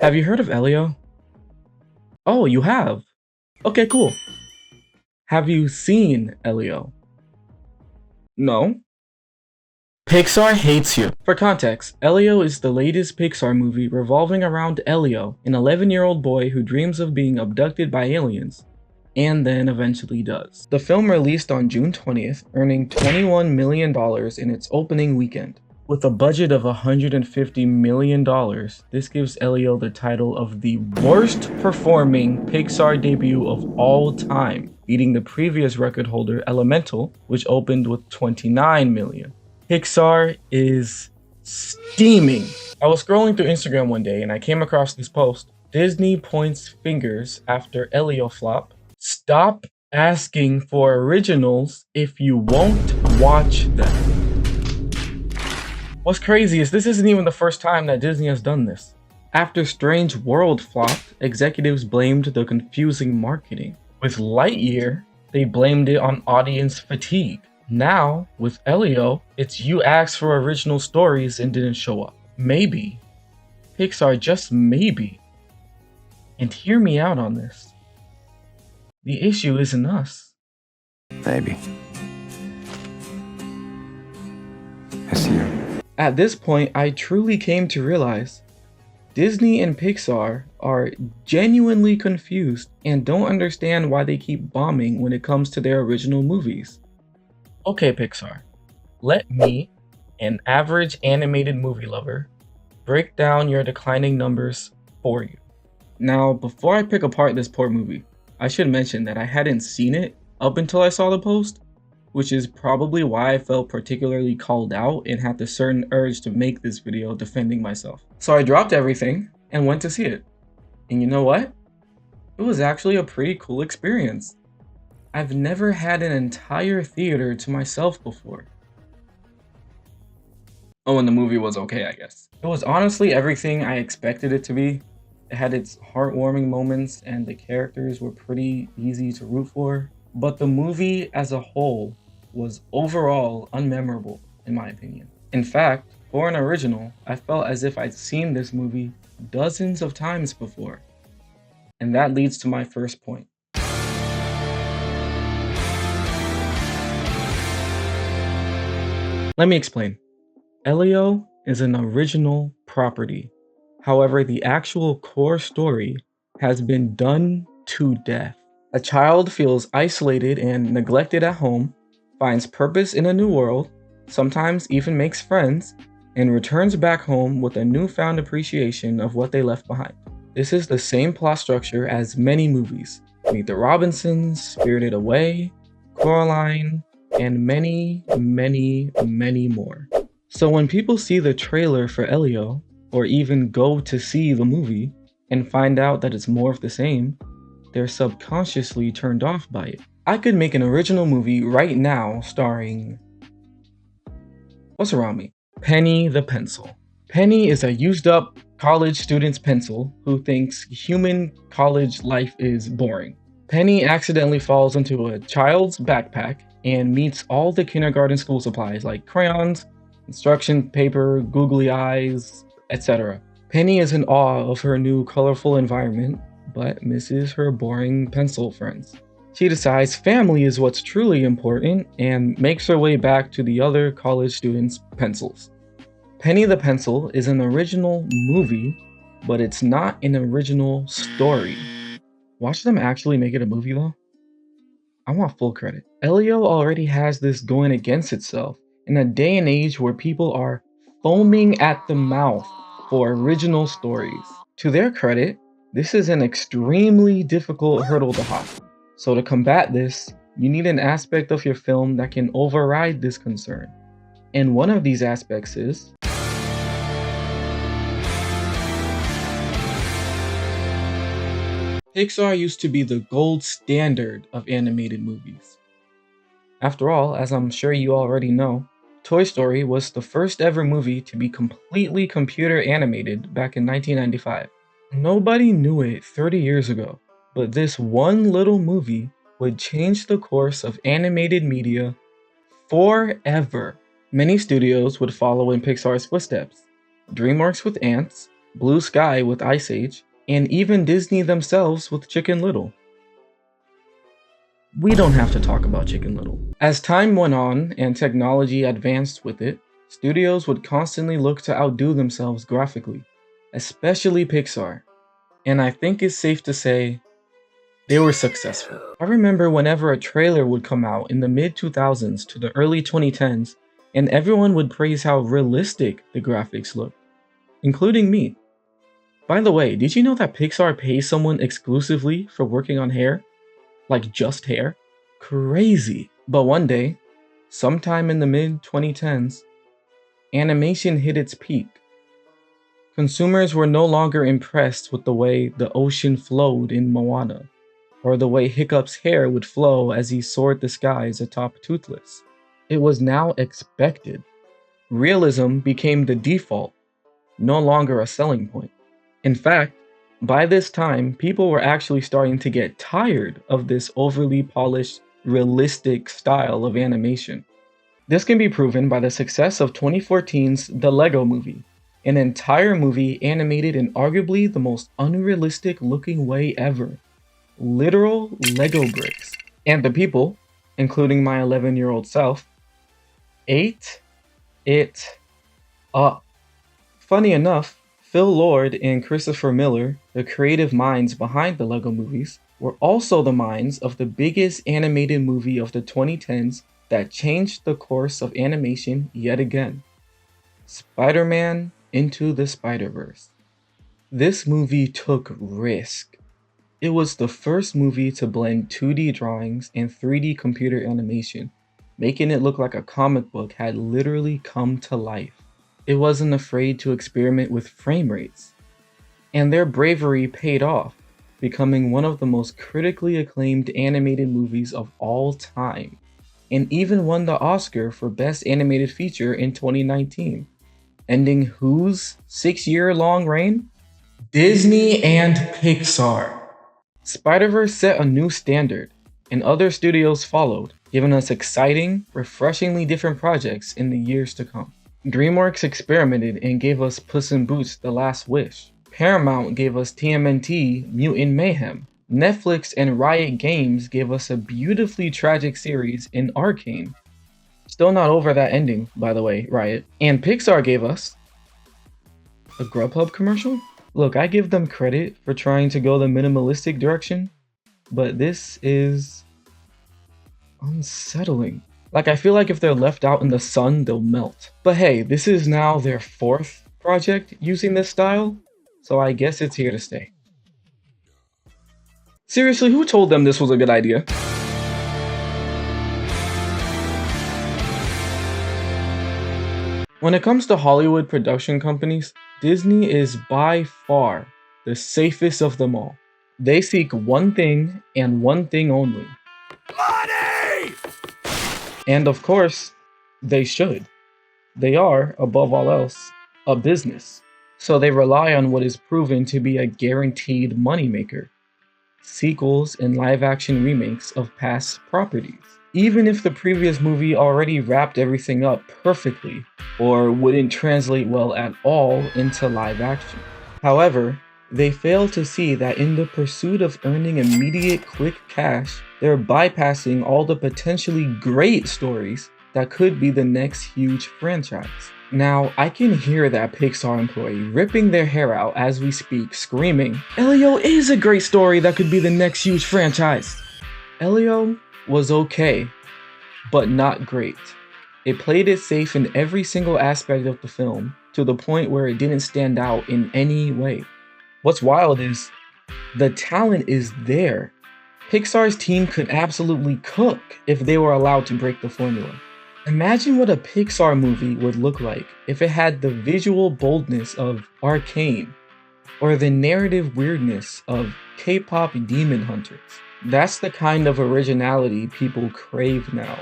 Have you heard of Elio? Oh, you have? Okay, cool. Have you seen Elio? No? Pixar hates you. For context, Elio is the latest Pixar movie revolving around Elio, an 11-year-old boy who dreams of being abducted by aliens, and then eventually does. The film released on June 20th, earning $21 million in its opening weekend. With a budget of $150 million, this gives Elio the title of the worst performing Pixar debut of all time, beating the previous record holder Elemental, which opened with $29 million. Pixar is steaming. I was scrolling through Instagram one day and I came across this post. Disney points fingers after Elio flop. Stop asking for originals if you won't watch them. What's crazy is this isn't even the first time that Disney has done this. After Strange World flopped, executives blamed the confusing marketing. With Lightyear, they blamed it on audience fatigue. Now, with Elio, it's you asked for original stories and didn't show up. Maybe, Pixar just maybe, and hear me out on this, the issue isn't us. Maybe. It's you. At this point, I truly came to realize Disney and Pixar are genuinely confused and don't understand why they keep bombing when it comes to their original movies. Okay, Pixar, let me, an average animated movie lover, break down your declining numbers for you. Now, before I pick apart this poor movie, I should mention that I hadn't seen it up until I saw the post, which is probably why I felt particularly called out and had the certain urge to make this video defending myself. So I dropped everything and went to see it. And you know what? It was actually a pretty cool experience. I've never had an entire theater to myself before. Oh, and the movie was okay, I guess. It was honestly everything I expected it to be. It had its heartwarming moments and the characters were pretty easy to root for. But the movie as a whole was overall unmemorable, in my opinion. In fact, for an original, I felt as if I'd seen this movie dozens of times before. And that leads to my first point. Let me explain. Elio is an original property. However, the actual core story has been done to death. A child feels isolated and neglected at home, finds purpose in a new world, sometimes even makes friends, and returns back home with a newfound appreciation of what they left behind. This is the same plot structure as many movies. Meet the Robinsons, Spirited Away, Coraline, and many, many, many more. So when people see the trailer for Elio, or even go to see the movie, and find out that it's more of the same, they're subconsciously turned off by it. I could make an original movie right now starring... what's around me? Penny the Pencil. Penny is a used up college student's pencil who thinks human college life is boring. Penny accidentally falls into a child's backpack and meets all the kindergarten school supplies like crayons, instruction paper, googly eyes, etc. Penny is in awe of her new colorful environment, but misses her boring pencil friends. She decides family is what's truly important and makes her way back to the other college students' pencils. Penny the Pencil is an original movie, but it's not an original story. Watch them actually make it a movie though. I want full credit. Elio already has this going against itself in a day and age where people are foaming at the mouth for original stories. To their credit, this is an extremely difficult hurdle to hop. So to combat this, you need an aspect of your film that can override this concern. And one of these aspects is Pixar used to be the gold standard of animated movies. After all, as I'm sure you already know, Toy Story was the first ever movie to be completely computer animated back in 1995. Nobody knew it 30 years ago, but this one little movie would change the course of animated media forever. Many studios would follow in Pixar's footsteps. DreamWorks with Ants, Blue Sky with Ice Age, and even Disney themselves with Chicken Little. We don't have to talk about Chicken Little. As time went on and technology advanced with it, studios would constantly look to outdo themselves graphically, especially Pixar. And I think it's safe to say they were successful. I remember whenever a trailer would come out in the mid 2000s to the early 2010s, and everyone would praise how realistic the graphics looked, including me. By the way, did you know that Pixar pays someone exclusively for working on hair? Like just hair? Crazy. But one day, sometime in the mid 2010s, animation hit its peak. Consumers were no longer impressed with the way the ocean flowed in Moana, or the way Hiccup's hair would flow as he soared the skies atop Toothless. It was now expected. Realism became the default, no longer a selling point. In fact, by this time, people were actually starting to get tired of this overly polished, realistic style of animation. This can be proven by the success of 2014's The Lego Movie, an entire movie animated in arguably the most unrealistic looking way ever. Literal Lego bricks. And the people, including my 11-year-old self, ate it up. Funny enough, Phil Lord and Christopher Miller, the creative minds behind the Lego movies, were also the minds of the biggest animated movie of the 2010s that changed the course of animation yet again. Spider-Man Into the Spider-Verse. This movie took risk. It was the first movie to blend 2D drawings and 3D computer animation, making it look like a comic book had literally come to life. It wasn't afraid to experiment with frame rates. And their bravery paid off, becoming one of the most critically acclaimed animated movies of all time, and even won the Oscar for Best Animated Feature in 2019, ending whose 6-year-long reign? Disney and Pixar. Spider-Verse set a new standard, and other studios followed, giving us exciting, refreshingly different projects in the years to come. DreamWorks experimented and gave us Puss in Boots: The Last Wish. Paramount gave us TMNT Mutant Mayhem. Netflix and Riot Games gave us a beautifully tragic series in Arcane. Still not over that ending, by the way, Riot. And Pixar gave us a Grubhub commercial? Look, I give them credit for trying to go the minimalistic direction, but this is unsettling. Like, I feel like if they're left out in the sun, they'll melt. But hey, this is now their 4th project using this style, so I guess it's here to stay. Seriously, who told them this was a good idea? When it comes to Hollywood production companies, Disney is by far the safest of them all. They seek one thing and one thing only. Money! And of course, they should. They are, above all else, a business. So they rely on what is proven to be a guaranteed moneymaker: sequels and live-action remakes of past properties. Even if the previous movie already wrapped everything up perfectly, or wouldn't translate well at all into live action. However, they fail to see that in the pursuit of earning immediate quick cash, they're bypassing all the potentially great stories that could be the next huge franchise. Now, I can hear that Pixar employee ripping their hair out as we speak, screaming, "Elio is a great story that could be the next huge franchise." Elio was okay, but not great. It played it safe in every single aspect of the film, to the point where it didn't stand out in any way. What's wild is, the talent is there. Pixar's team could absolutely cook if they were allowed to break the formula. Imagine what a Pixar movie would look like if it had the visual boldness of Arcane, or the narrative weirdness of K-pop Demon Hunters. That's the kind of originality people crave now,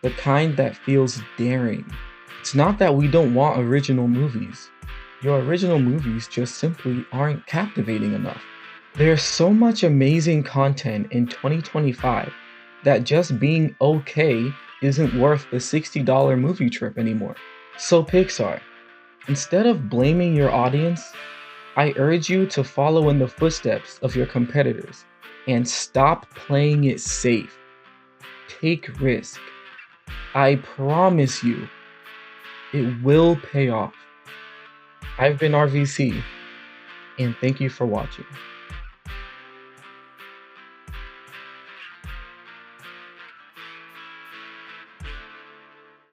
the kind that feels daring. It's not that we don't want original movies. Your original movies just simply aren't captivating enough. There's so much amazing content in 2025 that just being okay isn't worth the $60 movie trip anymore. So Pixar, instead of blaming your audience, I urge you to follow in the footsteps of your competitors and stop playing it safe. Take risk. I promise you, it will pay off. I've been RVC, and thank you for watching.